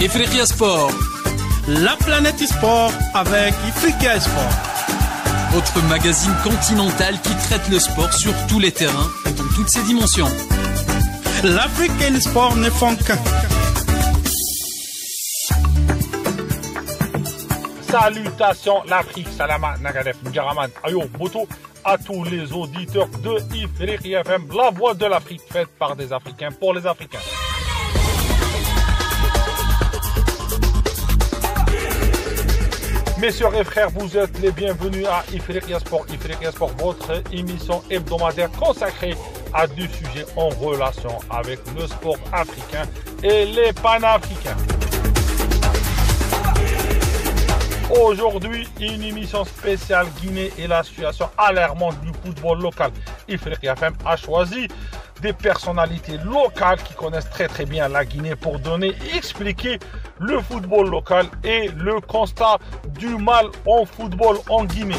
Ifriqiya Sport, la planète e-sport avec Ifriqiya Sport. Votre magazine continental qui traite le sport sur tous les terrains et dans toutes ses dimensions. L'Afrique et le sport ne font qu'un. Salutations l'Afrique, Salama Nagadef Ndjaraman Ayo Boto, à tous les auditeurs de Ifriqiya FM, la voix de l'Afrique faite par des Africains pour les Africains. Messieurs et frères, vous êtes les bienvenus à Ifriqiya Sport. Ifriqiya Sport, votre émission hebdomadaire consacrée à du sujets en relation avec le sport africain et les panafricains. Aujourd'hui, une émission spéciale Guinée et la situation alarmante du football local. Ifriqiya FM a choisi des personnalités locales qui connaissent très bien la Guinée pour donner et expliquer le football local et le constat du mal en football en Guinée.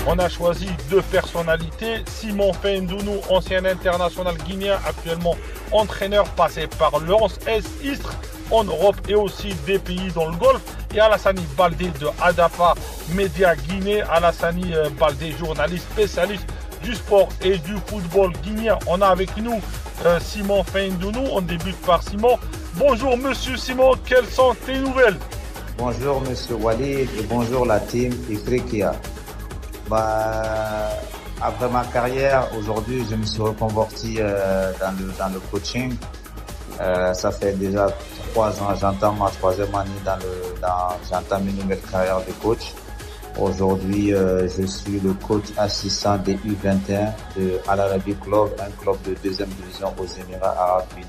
On a choisi deux personnalités, Simon Fendounou, ancien international guinéen, actuellement entraîneur passé par Lens S Istres en Europe et aussi des pays dans le Golfe, et Alassani Baldé de Adapa Média Guinée. Alassani Baldé, journaliste spécialiste du sport et du football guinéen. On a avec nous Simon Fendounou. On débute par Simon. Bonjour Monsieur Simon, quelles sont tes nouvelles? Bonjour Monsieur Walid et bonjour la team Ifriqiya. Après ma carrière, aujourd'hui je me suis reconverti dans le coaching. Ça fait déjà 3 ans, j'entame ma 3e année j'entame une nouvelle carrière de coach. Aujourd'hui, je suis le coach assistant des U21 de Al Arabi Club, un club de 2e division aux Émirats Arabes Unis.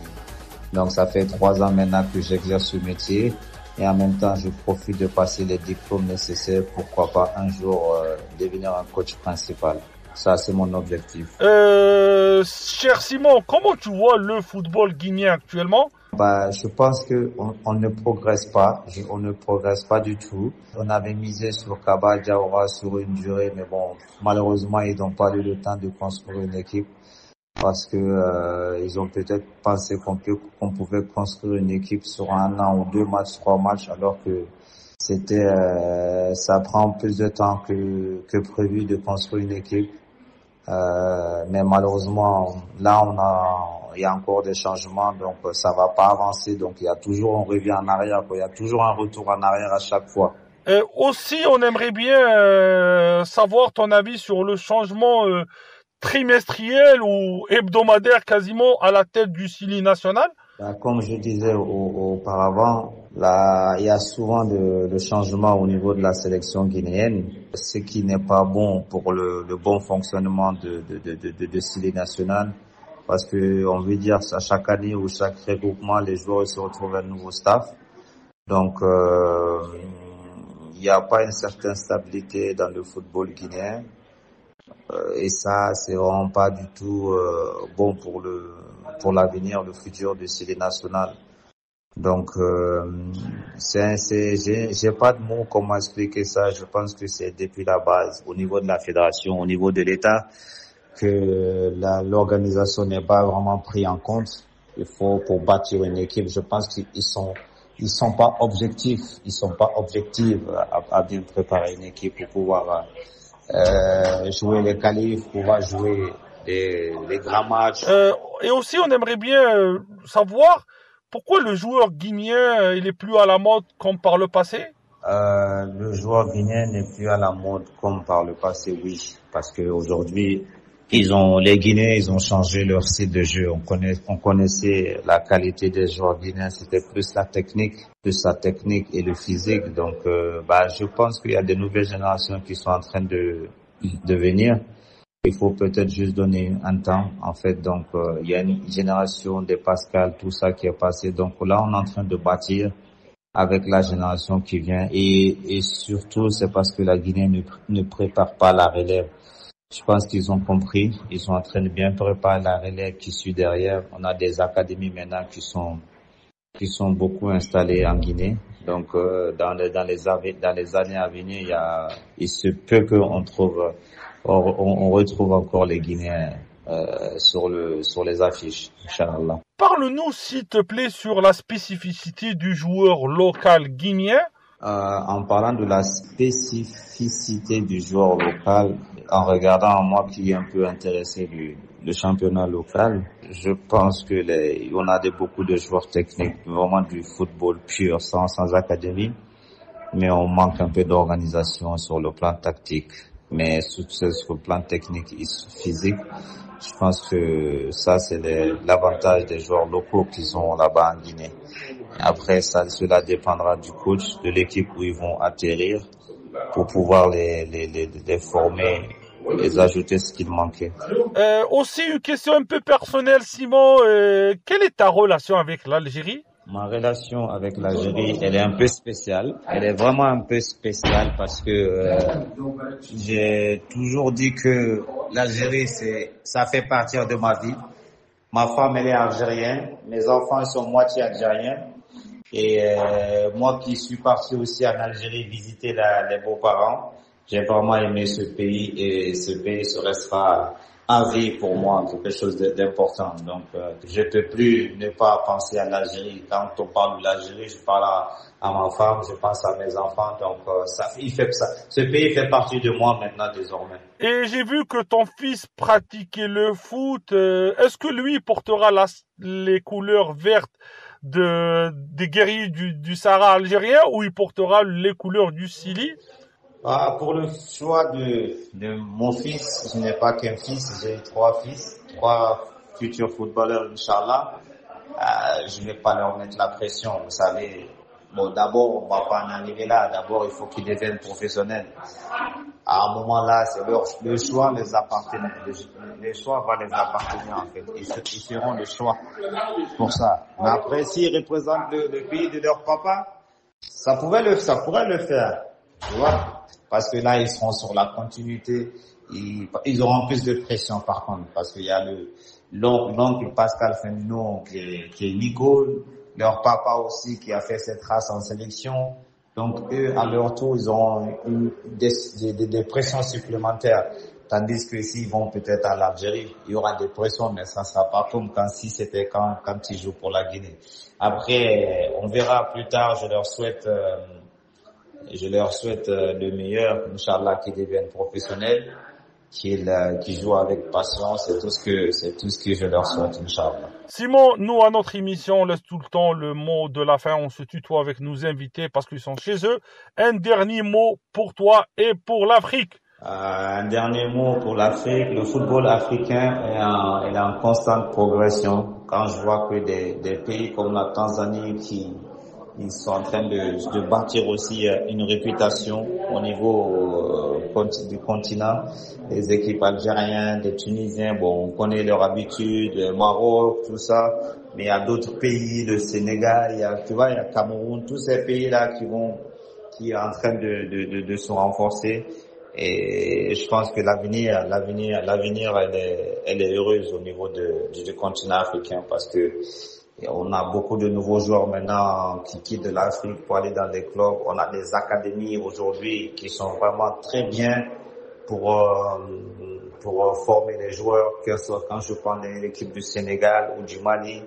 Donc, ça fait 3 ans maintenant que j'exerce ce métier et en même temps, je profite de passer les diplômes nécessaires, pourquoi pas un jour devenir un coach principal. Ça, c'est mon objectif. Cher Simon, comment tu vois le football guinéen actuellement? Je pense que on ne progresse pas. On ne progresse pas du tout. On avait misé sur Kaba Diawara sur une durée, mais bon, malheureusement, ils n'ont pas eu le temps de construire une équipe parce que ils ont peut-être pensé qu'on pouvait construire une équipe sur 1 an ou 2 matchs, 3 matchs, alors que ça prend plus de temps que prévu de construire une équipe. Mais malheureusement, là, il y a encore des changements, donc ça va pas avancer. Donc il y a toujours un revient en arrière, il y a toujours un retour en arrière à chaque fois. Aussi, on aimerait bien savoir ton avis sur le changement trimestriel ou hebdomadaire quasiment à la tête du CILI national. Comme je disais auparavant, là, il y a souvent le changement au niveau de la sélection guinéenne, ce qui n'est pas bon pour le bon fonctionnement de CILI national, parce que on veut dire à chaque année ou chaque regroupement, les joueurs se retrouvent un nouveau staff. Donc, il n'y a pas une certaine stabilité dans le football guinéen, et ça, c'est vraiment pas du tout bon pour l'avenir, le futur du CILI national. Donc, j'ai pas de mots comment expliquer ça. Je pense que c'est depuis la base, au niveau de la fédération, au niveau de l'État, que l'organisation n'est pas vraiment prise en compte. Il faut, pour bâtir une équipe, je pense qu'ils sont pas objectifs. Ils sont pas objectifs à bien préparer une équipe pour pouvoir jouer les qualifs, pouvoir jouer les grands matchs. Et aussi, on aimerait bien savoir pourquoi le joueur guinéen il est plus à la mode comme par le passé. Le joueur guinéen n'est plus à la mode comme par le passé, oui, parce que aujourd'hui les Guinéens, ils ont changé leur style de jeu. On connaissait la qualité des joueurs guinéens, c'était plus la technique et le physique. Donc, je pense qu'il y a des nouvelles générations qui sont en train de venir. Il faut peut-être juste donner un temps, en fait. Donc, il y a une génération des Pascal, tout ça qui est passé. Donc là, on est en train de bâtir avec la génération qui vient. Et surtout, c'est parce que la Guinée ne prépare pas la relève. Je pense qu'ils ont compris. Ils sont en train de bien préparer la relève qui suit derrière. On a des académies maintenant qui sont beaucoup installées en Guinée. Donc, dans les années à venir, il se peut qu'on trouve, on retrouve encore les Guinéens sur les affiches, Inch'Allah. Parle-nous, s'il te plaît, sur la spécificité du joueur local guinéen. En parlant de la spécificité du joueur local, en regardant moi qui est un peu intéressé du championnat local, je pense que on a beaucoup de joueurs techniques, vraiment du football pur, sans académie, mais on manque un peu d'organisation sur le plan tactique. Mais sur le plan technique et physique, je pense que ça c'est l'avantage des joueurs locaux qui sont là-bas en Guinée. Après, cela dépendra du coach, de l'équipe où ils vont atterrir pour pouvoir les former, les ajouter ce qu'il manquait. Aussi, une question un peu personnelle, Simon. Quelle est ta relation avec l'Algérie? Ma relation avec l'Algérie, elle est un peu spéciale. Elle est vraiment un peu spéciale parce que j'ai toujours dit que l'Algérie, ça fait partie de ma vie. Ma femme, elle est algérienne. Mes enfants sont moitié algériens. Et moi qui suis parti aussi en Algérie visiter les beaux-parents, j'ai vraiment aimé ce pays et ce pays se restera à vie pour moi, quelque chose d'important. Donc je ne peux plus ne pas penser à l'Algérie. Quand on parle de l'Algérie, je parle à ma femme, je pense à mes enfants. Donc ce pays fait partie de moi maintenant désormais. Et j'ai vu que ton fils pratiquait le foot. Est-ce que lui portera les couleurs vertes des guerriers du Sahara algérien ou il portera les couleurs du Sili? Pour le choix de mon fils, je n'ai pas qu'un fils, j'ai 3 fils, 3 futurs footballeurs, Inch'Allah. Je ne vais pas leur mettre la pression, vous savez. Bon, d'abord, on va pas en arriver là. D'abord, il faut qu'ils deviennent professionnels. À un moment là, c'est le choix les appartient. Le choix va les appartenir, en fait. Ils feront le choix pour ça. Mais après, s'ils représentent le pays de leur papa, ça pourrait le faire. Tu vois? Parce que là, ils seront sur la continuité. Ils auront plus de pression, par contre. Parce qu'il y a l'oncle Pascal Fendino qui est Nico. Leur papa aussi qui a fait cette race en sélection. Donc eux, à leur tour, ils auront des pressions supplémentaires. Tandis que s'ils vont peut-être à l'Algérie, il y aura des pressions, mais ça sera pas comme quand ils jouent pour la Guinée. Après, on verra plus tard. Je leur souhaite le meilleur, Inch'Allah, qu'ils deviennent professionnels, qu'ils jouent avec passion. C'est tout ce que je leur souhaite, Inch'Allah. Simon, nous, à notre émission, on laisse tout le temps le mot de la fin. On se tutoie avec nos invités parce qu'ils sont chez eux. Un dernier mot pour toi et pour l'Afrique. Un dernier mot pour l'Afrique. Le football africain est en constante progression. Quand je vois que des pays comme la Tanzanie ils sont en train de bâtir aussi une réputation au niveau du continent. Les équipes algériennes, les Tunisiens, bon, on connaît leur habitude, le Maroc, tout ça. Mais il y a d'autres pays, le Sénégal, il y a Cameroun, tous ces pays-là qui est en train de se renforcer. Et je pense que l'avenir, elle est heureuse au niveau du continent africain parce que on a beaucoup de nouveaux joueurs maintenant qui quittent de l'Afrique pour aller dans des clubs. On a des académies aujourd'hui qui sont vraiment très bien pour former les joueurs, que ce soit quand je prends l'équipe du Sénégal ou du Mali.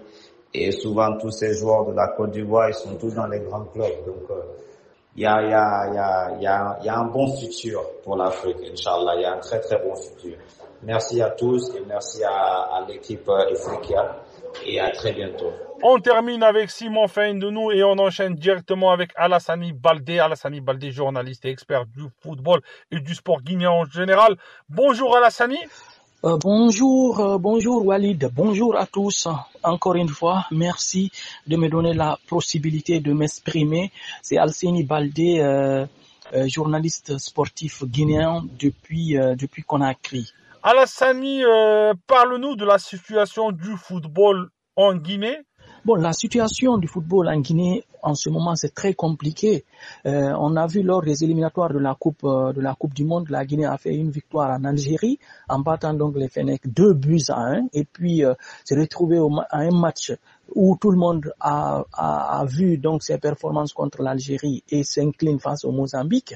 Et souvent, tous ces joueurs de la Côte d'Ivoire, ils sont tous dans les grands clubs. Donc, il y a un bon futur pour l'Afrique, Inch'Allah. Il y a un très, très bon futur. Merci à tous et merci à l'équipe Ifriqiya et à très bientôt. On termine avec Simon Fendounou et on enchaîne directement avec Alassani Baldé. Alassani Baldé, journaliste et expert du football et du sport guinéen en général. Bonjour Alassani. Bonjour Walid, bonjour à tous. Encore une fois, merci de me donner la possibilité de m'exprimer. C'est Alassani Baldé, journaliste sportif guinéen depuis Conakry. Alassani, parle-nous de la situation du football en Guinée. Bon, la situation du football en Guinée, en ce moment, c'est très compliqué. On a vu lors des éliminatoires de la Coupe du Monde, la Guinée a fait une victoire en Algérie en battant donc les Fennecs 2-1 et puis s'est retrouvé à un match où tout le monde a vu donc ses performances contre l'Algérie et s'incline face au Mozambique.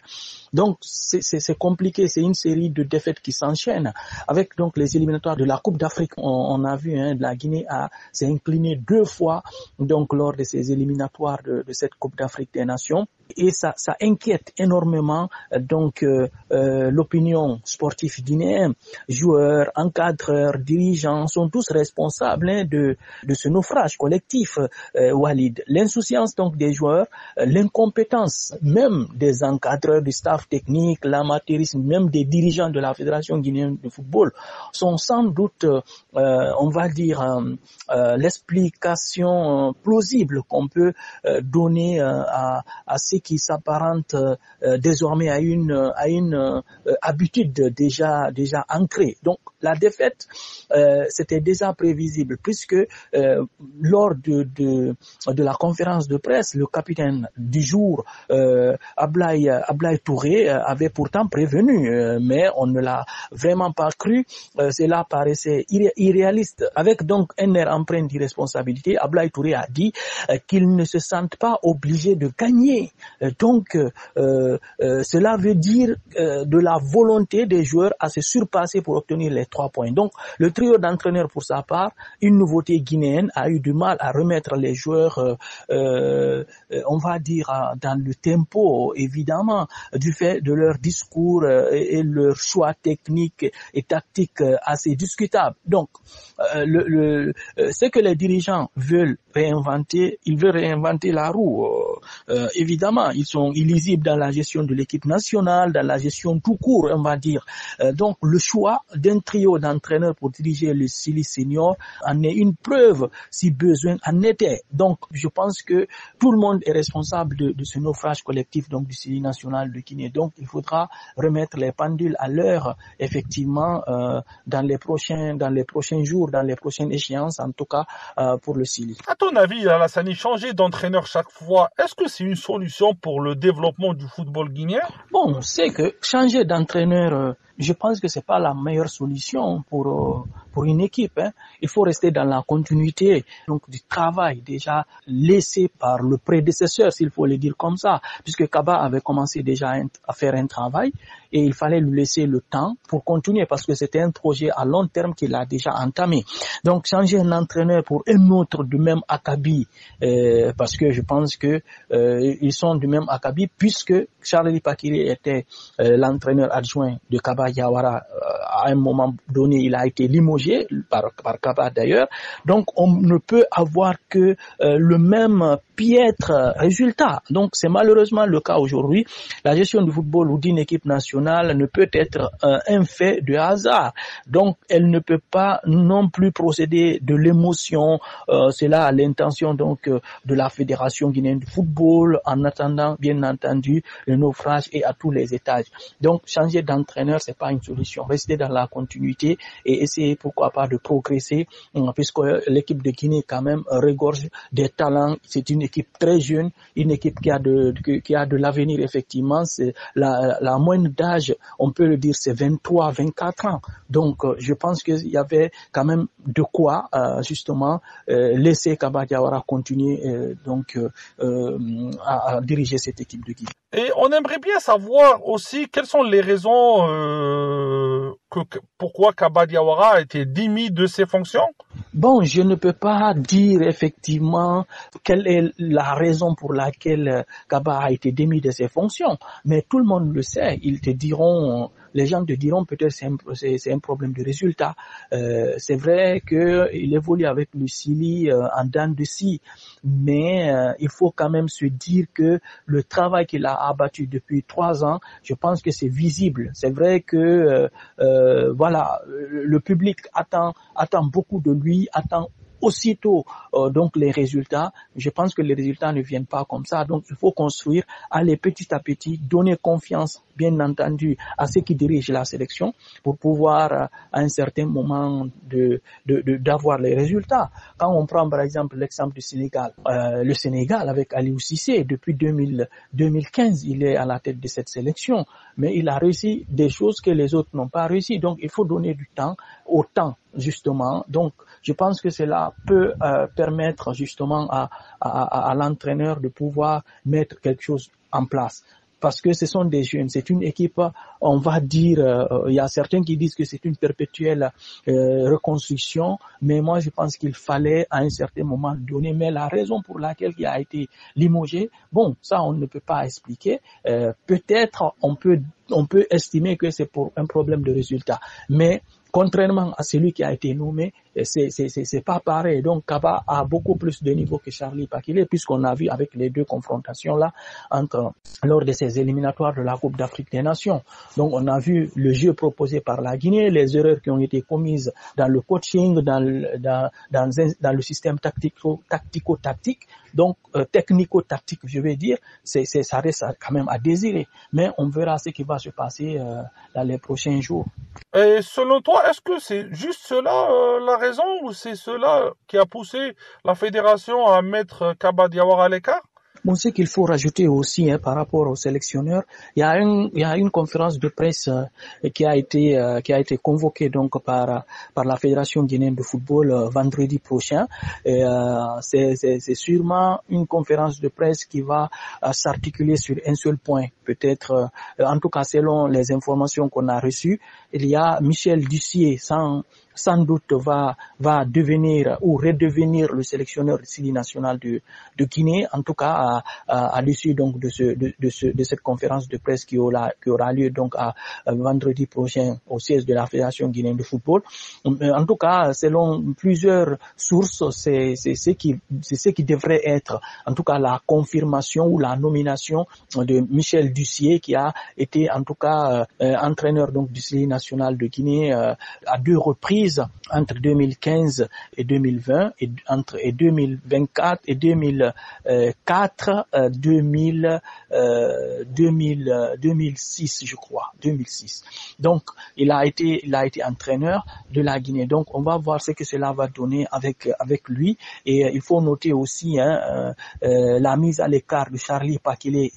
Donc c'est compliqué, c'est une série de défaites qui s'enchaînent. Avec donc les éliminatoires de la Coupe d'Afrique, on a vu la Guinée s'est inclinée 2 fois donc lors de ces éliminatoires de cette Coupe d'Afrique des Nations. Et ça inquiète énormément donc l'opinion sportive guinéenne. Joueurs, encadreurs, dirigeants sont tous responsables de ce naufrage collectif, Walid. L'insouciance donc des joueurs, l'incompétence même des encadreurs du staff technique, l'amateurisme même des dirigeants de la Fédération guinéenne de football sont sans doute, on va dire, l'explication plausible qu'on peut donner à ces qui s'apparente désormais à une habitude déjà ancrée. Donc la défaite, c'était déjà prévisible puisque lors de la conférence de presse, le capitaine du jour, Ablaye Touré, avait pourtant prévenu, mais on ne l'a vraiment pas cru. Cela paraissait irréaliste. Avec donc un air empreint d'irresponsabilité, Ablaye Touré a dit qu'il ne se sente pas obligé de gagner. Donc, cela veut dire de la volonté des joueurs à se surpasser pour obtenir les 3 points. Donc, le trio d'entraîneurs, pour sa part, une nouveauté guinéenne, a eu du mal à remettre les joueurs, on va dire, dans le tempo, évidemment, du fait de leur discours et leur choix technique et tactique assez discutable. Donc, ce que les dirigeants veulent réinventer, ils veulent réinventer la roue. Évidemment, ils sont illisibles dans la gestion de l'équipe nationale, dans la gestion tout court, on va dire. Donc, le choix d'un trio d'entraîneurs pour diriger le Sili Senior en est une preuve, si besoin en était. Donc, je pense que tout le monde est responsable de ce naufrage collectif donc du Sili national de Guinée. Donc, il faudra remettre les pendules à l'heure, effectivement, dans les prochains jours, dans les prochaines échéances, en tout cas, pour le Sili. À ton avis, Alassani, changer d'entraîneur chaque fois, est-ce que c'est une solution pour le développement du football guinéen? Bon, on sait que changer d'entraîneur, je pense que c'est pas la meilleure solution pour une équipe. Il faut rester dans la continuité donc du travail déjà laissé par le prédécesseur, s'il faut le dire comme ça, puisque Kaba avait commencé déjà à faire un travail et il fallait lui laisser le temps pour continuer parce que c'était un projet à long terme qu'il a déjà entamé. Donc changer un entraîneur pour un autre du même acabit, parce que je pense que ils sont du même acabit puisque Charles Pakiri était l'entraîneur adjoint de Kaba Diawara. À un moment donné, il a été limogé par Kaba d'ailleurs. Donc on ne peut avoir que le même piètre résultat. Donc c'est malheureusement le cas aujourd'hui. La gestion du football ou d'une équipe nationale ne peut être un fait de hasard. Donc elle ne peut pas non plus procéder de l'émotion. C'est là à l'intention donc de la Fédération guinéenne de football, en attendant bien entendu le naufrage et à tous les étages. Donc changer d'entraîneur, c'est pas une solution. Rester dans la continuité et essayer pourquoi pas de progresser, puisque l'équipe de Guinée quand même regorge des talents. C'est une équipe très jeune, une équipe qui a de l'avenir effectivement. C'est la moyenne d'âge, on peut le dire, c'est 23-24 ans. Donc je pense qu'il y avait quand même de quoi justement laisser Kaba Diawara continuer à diriger cette équipe de Guinée. Et on aimerait bien savoir aussi quelles sont les raisons pourquoi Kaba Diawara a été démis de ses fonctions. Bon, je ne peux pas dire effectivement quelle est la raison pour laquelle Kaba a été démis de ses fonctions, mais tout le monde le sait. Ils te diront, les gens te diront peut-être c'est un problème de résultat. C'est vrai qu'il évolue avec le Sili en dents de scie, mais il faut quand même se dire que le travail qu'il a abattu depuis 3 ans, je pense que c'est visible. C'est vrai que voilà, le public attend beaucoup de lui, attend aussitôt donc les résultats. Je pense que les résultats ne viennent pas comme ça. Donc il faut construire, aller petit à petit, donner confiance bien entendu, à ceux qui dirigent la sélection pour pouvoir, à un certain moment, d'avoir les résultats. Quand on prend, par exemple, l'exemple du Sénégal, le Sénégal avec Aliou Cissé, depuis 2015, il est à la tête de cette sélection, mais il a réussi des choses que les autres n'ont pas réussi. Donc, il faut donner du temps au temps, justement. Donc, je pense que cela peut permettre justement à l'entraîneur de pouvoir mettre quelque chose en place. Parce que ce sont des jeunes, c'est une équipe, on va dire, il y a certains qui disent que c'est une perpétuelle reconstruction, mais moi je pense qu'il fallait à un certain moment donner, mais la raison pour laquelle il a été limogé, bon, ça on ne peut pas expliquer, peut-être on peut estimer que c'est pour un problème de résultat, mais contrairement à celui qui a été nommé, c'est pas pareil. Donc Kaba a beaucoup plus de niveau que Charlie Pakile, puisqu'on a vu avec les deux confrontations là lors de ces éliminatoires de la Coupe d'Afrique des Nations. Donc on a vu le jeu proposé par la Guinée, les erreurs qui ont été commises dans le coaching, dans le système tactico-tactique. Donc technico-tactique, je vais dire, ça reste quand même à désirer. Mais on verra ce qui va se passer dans les prochains jours. Et selon toi, est-ce que c'est juste cela la raison, ou c'est cela qui a poussé la fédération à mettre Kaba Diawara à l'écart? Bon, ce qu'il faut rajouter aussi par rapport aux sélectionneurs, il y a une conférence de presse qui a été convoquée donc par la Fédération guinéenne de football vendredi prochain. Et c'est sûrement une conférence de presse qui va s'articuler sur un seul point. Peut-être, en tout cas selon les informations qu'on a reçues, il y a Michel Dussier sans doute va devenir ou redevenir le sélectionneur civil national de Guinée, en tout cas à l'issue donc de cette conférence de presse qui aura lieu donc à vendredi prochain au siège de la Fédération guinéenne de football. En tout cas, selon plusieurs sources, c'est ce qui devrait être en tout cas la confirmation ou la nomination de Michel Dussier, qui a été en tout cas entraîneur donc du civil national de Guinée à 2 reprises entre 2015 et 2020 et entre 2024 et 2004 2006 je crois 2006. Donc il a été entraîneur de la Guinée. Donc on va voir ce que cela va donner avec lui. Et il faut noter aussi la mise à l'écart de Charlie Pakile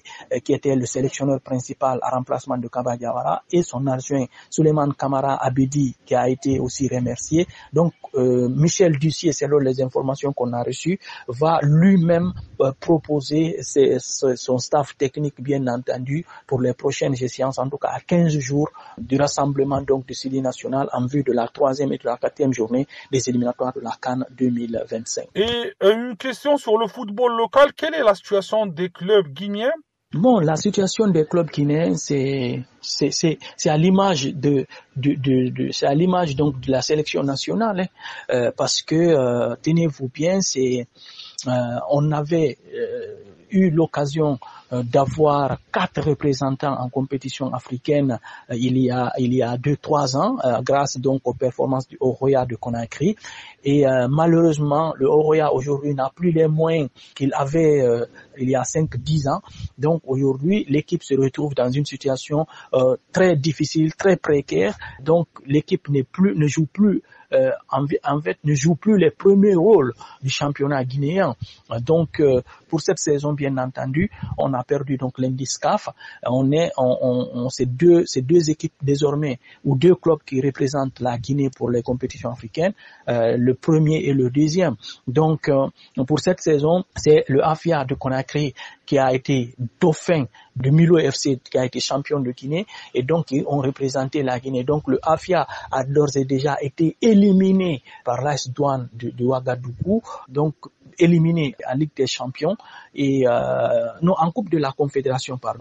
qui était le sélectionneur principal à remplacement de Kaba Diawara, et son adjoint Souleymane Kamara Abedi qui a été aussi remercié. Donc Michel Dussier, selon les informations qu'on a reçues, va lui-même proposer son staff technique, bien entendu, pour les prochaines échéances, en tout cas à 15 jours du rassemblement donc du CIDI national en vue de la 3e et de la 4e journée des éliminatoires de la CAN 2025. Et une question sur le football local, quelle est la situation des clubs guinéens? Bon, la situation des clubs guinéens, c'est à l'image c'est à l'image donc de la sélection nationale, parce que tenez-vous bien, on avait eu l'occasion d'avoir 4 représentants en compétition africaine il y a 2-3 ans, grâce donc aux performances du Horoya de Conakry. Et malheureusement, le Horoya aujourd'hui n'a plus les moyens qu'il avait il y a 5-10 ans. Donc aujourd'hui, l'équipe se retrouve dans une situation très difficile, très précaire. Donc l'équipe ne joue plus les premiers rôles du championnat guinéen. Donc pour cette saison, bien entendu, on a perdu donc l'indice CAF. C'est deux équipes désormais, ou 2 clubs qui représentent la Guinée pour les compétitions africaines, le premier et le deuxième. Donc pour cette saison, c'est le AFIA de Conakry qui a été dauphin de Milo FC, qui a été champion de Guinée, et donc ils ont représenté la Guinée. Donc le AFIA a d'ores et déjà été éliminé par l'AS Douane de Ouagadougou, donc éliminé en Ligue des Champions, et en Coupe de la Confédération par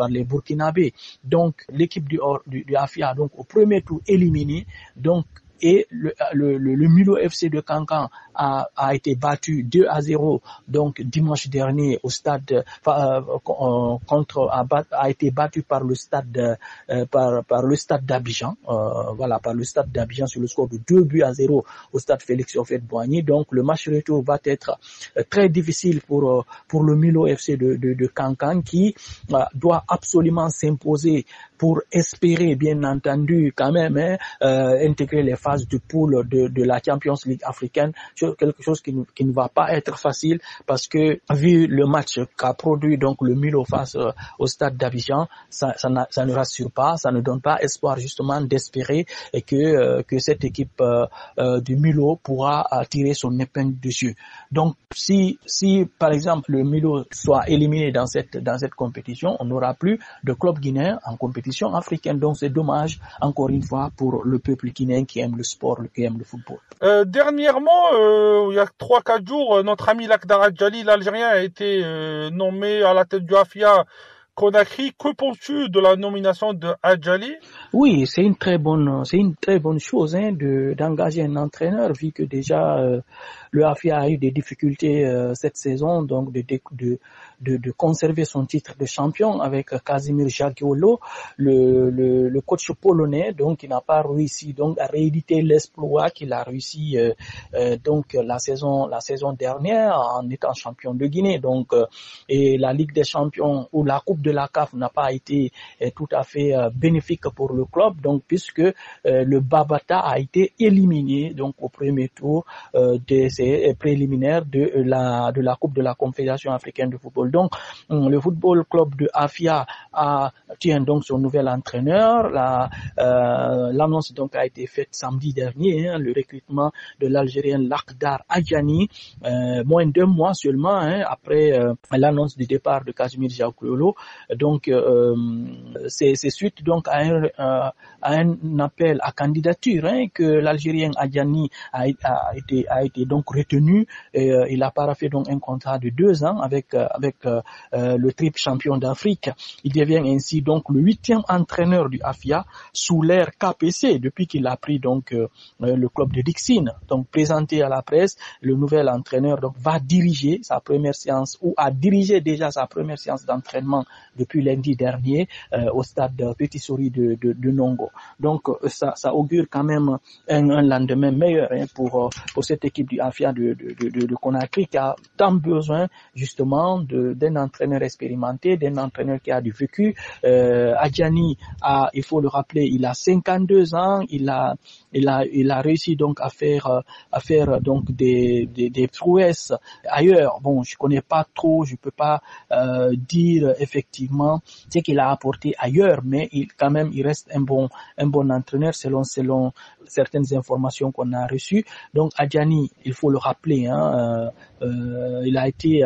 les Burkinabés. Donc l'équipe du AFIA donc au premier tour éliminée. Donc et le Milo FC de Cancan a été battu 2-0 donc dimanche dernier au stade a été battu par le stade par le stade d'Abidjan, par le stade d'Abidjan sur le score de 2-0 au stade Félix Houphouët-Boigny. Donc le match retour va être très difficile pour le Milo FC de Cancan qui doit absolument s'imposer pour espérer bien entendu quand même intégrer les phases de poule de la Champions League africaine, quelque chose qui ne va pas être facile parce que vu le match qu'a produit donc le Milo face au stade d'Abidjan, ça ne rassure pas, ça ne donne pas espoir justement d'espérer que cette équipe du Milo pourra tirer son épingle du jeu. Donc si par exemple le Milo soit éliminé dans cette compétition, on n'aura plus de club guinéen en compétition africaine. Donc c'est dommage encore une fois pour le peuple guinéen qui aime le sport, qui aime le football. Dernièrement, il y a 3-4 jours, notre ami Lakhdar Adjali, l'Algérien, a été nommé à la tête du Afia Conakry. Que penses-tu de la nomination de Adjali? Oui, c'est une très bonne chose d'engager un entraîneur, vu que déjà le Afia a eu des difficultés cette saison, donc de conserver son titre de champion avec Casimir Jagiolo, le coach polonais, donc il n'a pas réussi donc à rééditer l'exploit qu'il a réussi donc la saison dernière en étant champion de Guinée. Donc et la Ligue des Champions ou la Coupe de la CAF n'a pas été tout à fait bénéfique pour le club, donc puisque le Babata a été éliminé donc au premier tour des préliminaires de la Coupe de la Confédération africaine de football. Donc le football club de Afia tient donc son nouvel entraîneur. L'annonce donc a été faite samedi dernier, le recrutement de l'Algérien Lakhdar Adjani, moins d'1 mois seulement après l'annonce du départ de Casimir Jagiolo. Donc c'est suite donc à un appel à candidature que l'Algérien Adjani a été donc retenu. Il a paraphé donc un contrat de 2 ans avec le triple champion d'Afrique. Il devient ainsi donc le 8e entraîneur du Afia sous l'ère KPC depuis qu'il a pris donc le club de Dixine. Donc présenté à la presse, le nouvel entraîneur donc va diriger sa première séance ou a dirigé déjà sa première séance d'entraînement depuis lundi dernier au stade Petit Souris de Nongo. Donc ça augure quand même un lendemain meilleur pour cette équipe du Afia de Conakry qui a tant besoin justement d'un entraîneur expérimenté, d'un entraîneur qui a du vécu. Adjani il faut le rappeler, il a 52 ans, il a réussi donc à faire donc des prouesses ailleurs. Bon, je connais pas trop, je peux pas dire effectivement ce qu'il a apporté ailleurs, mais il reste un bon entraîneur selon certaines informations qu'on a reçues. Donc Adjani, il faut le rappeler, il a été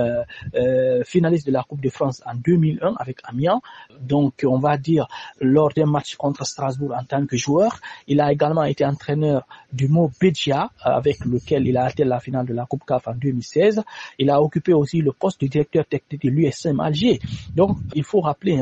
finaliste de la Coupe de France en 2001 avec Amiens. Donc on va dire lors d'un match contre Strasbourg en tant que joueur. Il a également été entraîneur du Mo Bédia avec lequel il a atteint la finale de la Coupe CAF en 2016. Il a occupé aussi le poste de directeur technique de l'USM Alger. Donc il faut rappeler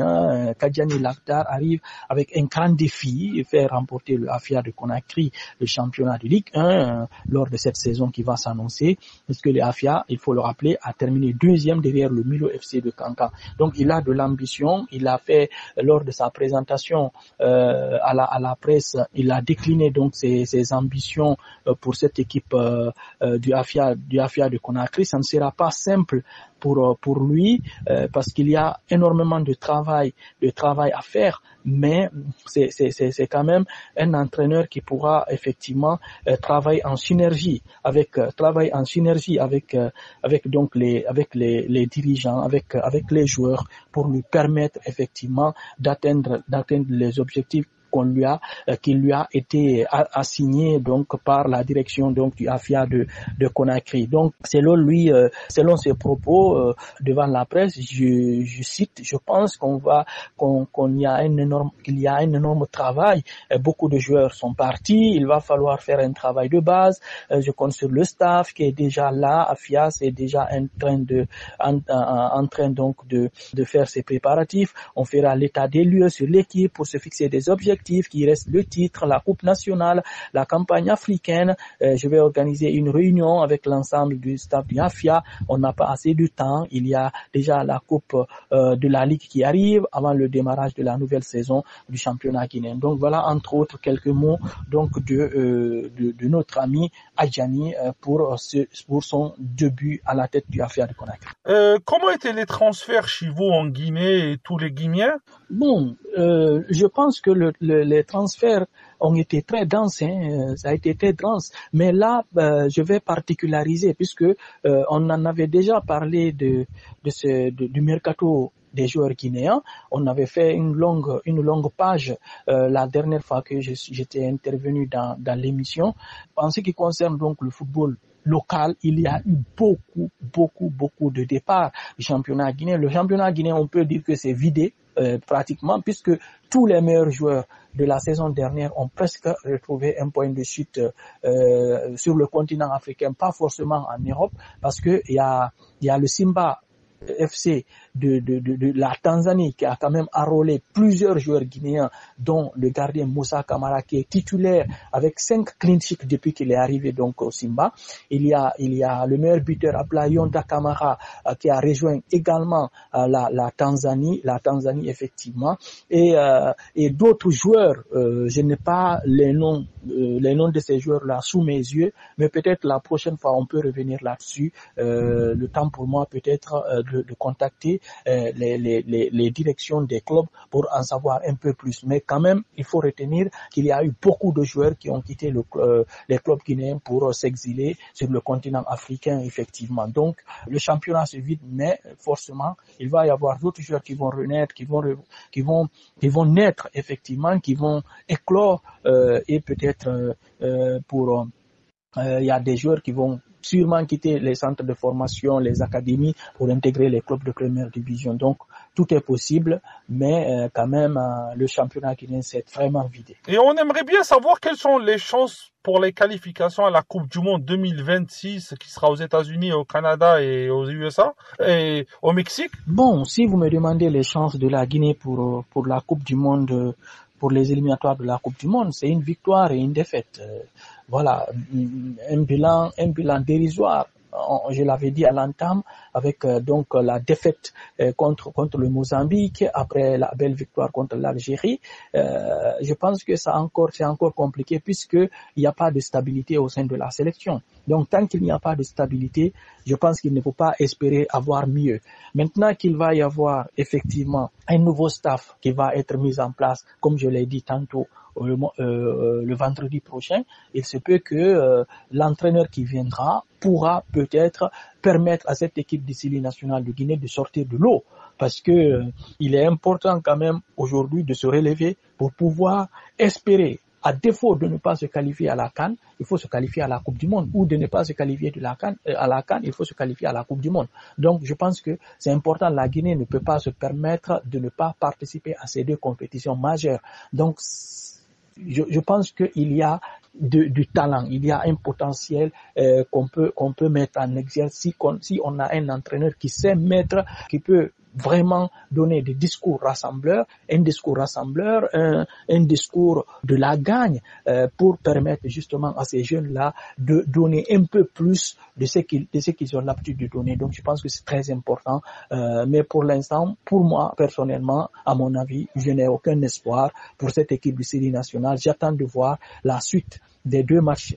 qu'Adjani Lakhdar arrive avec un grand défi, faire remporter le Afia de Conakry le championnat de Ligue 1 lors de cette saison qui va s'annoncer, parce que le Afia, il faut le rappeler, a terminé 2e derrière le Milo FC de Cancan. Donc il a de l'ambition, il a fait lors de sa présentation à la presse, il a décliné donc ses ambitions pour cette équipe du Afia de Conakry. Ça ne sera pas simple pour lui parce qu'il y a énormément de travail à faire, mais c'est quand même un entraîneur qui pourra effectivement travailler en synergie avec donc les dirigeants, avec les joueurs, pour lui permettre effectivement d'atteindre les objectifs qui lui a été assigné donc par la direction donc du Afia de Conakry. Donc selon lui, selon ses propos devant la presse, je cite, je pense qu'il y a un énorme travail. Beaucoup de joueurs sont partis, il va falloir faire un travail de base. Je compte sur le staff qui est déjà là. Afia c'est déjà en train donc de faire ses préparatifs. On fera l'état des lieux sur l'équipe pour se fixer des objectifs objectifs qui restent le titre, la Coupe nationale, la campagne africaine. Je vais organiser une réunion avec l'ensemble du staff du AFIA. On n'a pas assez de temps. Il y a déjà la Coupe de la Ligue qui arrive avant le démarrage de la nouvelle saison du championnat guinéen. Donc voilà, entre autres, quelques mots donc de notre ami Adjani pour son début à la tête du AFIA de Conakry. Comment étaient les transferts chez vous en Guinée et tous les Guinéens? Bon, je pense que les transferts ont été très denses, ça a été très dense. Mais là, je vais particulariser puisque on en avait déjà parlé du mercato des joueurs guinéens. On avait fait une longue page la dernière fois que j'étais intervenu dans l'émission. En ce qui concerne donc le football local, il y a eu beaucoup de départs du championnat guinéen. Le championnat guinéen, on peut dire que c'est vidé pratiquement, puisque tous les meilleurs joueurs de la saison dernière ont presque retrouvé un point de chute sur le continent africain, pas forcément en Europe, parce que il y a le Simba FC de la Tanzanie qui a quand même enrôlé plusieurs joueurs guinéens, dont le gardien Moussa Kamara qui est titulaire avec 5 clean sheets depuis qu'il est arrivé donc au Simba. Il y a le meilleur buteur Ablayonda Kamara qui a rejoint également la Tanzanie effectivement, et d'autres joueurs. Je n'ai pas les noms de ces joueurs là sous mes yeux, mais peut-être la prochaine fois on peut revenir là-dessus. Le temps pour moi peut-être de contacter les directions des clubs pour en savoir un peu plus. Mais quand même, il faut retenir qu'il y a eu beaucoup de joueurs qui ont quitté les clubs guinéens pour s'exiler sur le continent africain, effectivement. Donc, le championnat se vide, mais forcément, il va y avoir d'autres joueurs qui vont renaître, qui vont naître, effectivement, qui vont éclore, et peut-être il y a des joueurs qui vont sûrement quitter les centres de formation, les académies pour intégrer les clubs de première division. Donc, tout est possible, mais quand même, le championnat guinéen s'est vraiment vidé. Et on aimerait bien savoir quelles sont les chances pour les qualifications à la Coupe du Monde 2026 qui sera aux États-Unis, au Canada et aux USA et au Mexique. Bon, si vous me demandez les chances de la Guinée pour la Coupe du Monde, pour les éliminatoires de la Coupe du Monde, c'est une victoire et une défaite. Voilà, un bilan dérisoire. Je l'avais dit à l'entame, avec donc la défaite contre le Mozambique, après la belle victoire contre l'Algérie. Je pense que c'est encore compliqué puisque il n'y a pas de stabilité au sein de la sélection. Donc tant qu'il n'y a pas de stabilité, je pense qu'il ne faut pas espérer avoir mieux. Maintenant qu'il va y avoir effectivement un nouveau staff qui va être mis en place, comme je l'ai dit tantôt, le vendredi prochain, il se peut que l'entraîneur qui viendra pourra peut-être permettre à cette équipe de Sili nationale de Guinée de sortir de l'eau, parce que il est important quand même aujourd'hui de se relever pour pouvoir espérer, à défaut de ne pas se qualifier à la CAN, il faut se qualifier à la Coupe du Monde, ou de ne pas se qualifier à la CAN, il faut se qualifier à la Coupe du Monde. Donc je pense que c'est important, la Guinée ne peut pas se permettre de ne pas participer à ces deux compétitions majeures. Donc je pense qu'il y a du talent, il y a un potentiel qu'on peut mettre en exercice si on a un entraîneur qui sait mettre, qui peut vraiment donner des discours rassembleurs, un discours de la gagne pour permettre justement à ces jeunes-là de donner un peu plus de ce qu'ils ont l'habitude de donner. Donc je pense que c'est très important, mais pour l'instant, pour moi personnellement, à mon avis, je n'ai aucun espoir pour cette équipe du Sili nationale. J'attends de voir la suite des deux matchs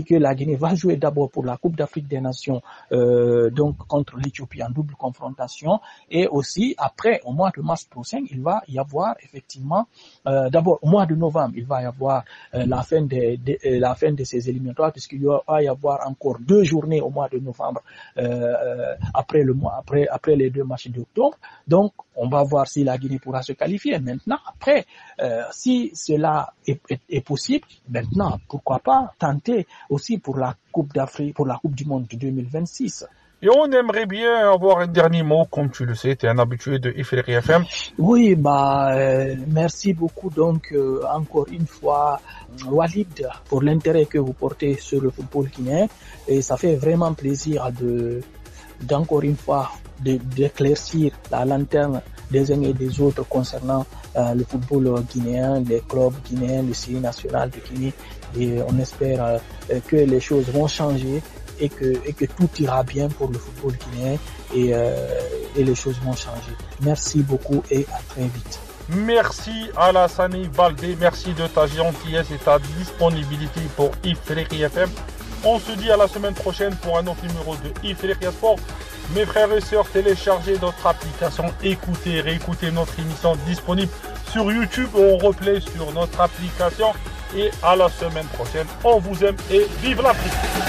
que la Guinée va jouer d'abord pour la Coupe d'Afrique des Nations, donc contre l'Éthiopie en double confrontation, et aussi après, au mois de mars prochain, il va y avoir effectivement, d'abord au mois de novembre, il va y avoir la fin de ces éliminatoires, puisqu'il va y avoir encore 2 journées au mois de novembre après les 2 matchs d'octobre. Donc on va voir si la Guinée pourra se qualifier. Maintenant, après, si cela est possible, maintenant pourquoi pas tenter aussi pour la Coupe d'Afrique, pour la Coupe du Monde de 2026. Et on aimerait bien avoir un dernier mot, comme tu le sais, tu es un habitué de Ifriqi FM. Oui, merci beaucoup donc encore une fois Walid pour l'intérêt que vous portez sur le football guinéen, et ça fait vraiment plaisir d'encore une fois d'éclaircir la lanterne des uns et des autres concernant le football guinéen, les clubs guinéens, le série national de Guinée. Et on espère que les choses vont changer et que tout ira bien pour le football guinéen et les choses vont changer. Merci beaucoup et à très vite. Merci Alassane Baldé, merci de ta gentillesse et ta disponibilité pour Ifriqiya FM. On se dit à la semaine prochaine pour un autre numéro de Ifriqiya Sport. Mes frères et sœurs, téléchargez notre application, écoutez, réécoutez notre émission disponible sur YouTube ou en replay sur notre application. Et à la semaine prochaine, on vous aime et vive l'Afrique!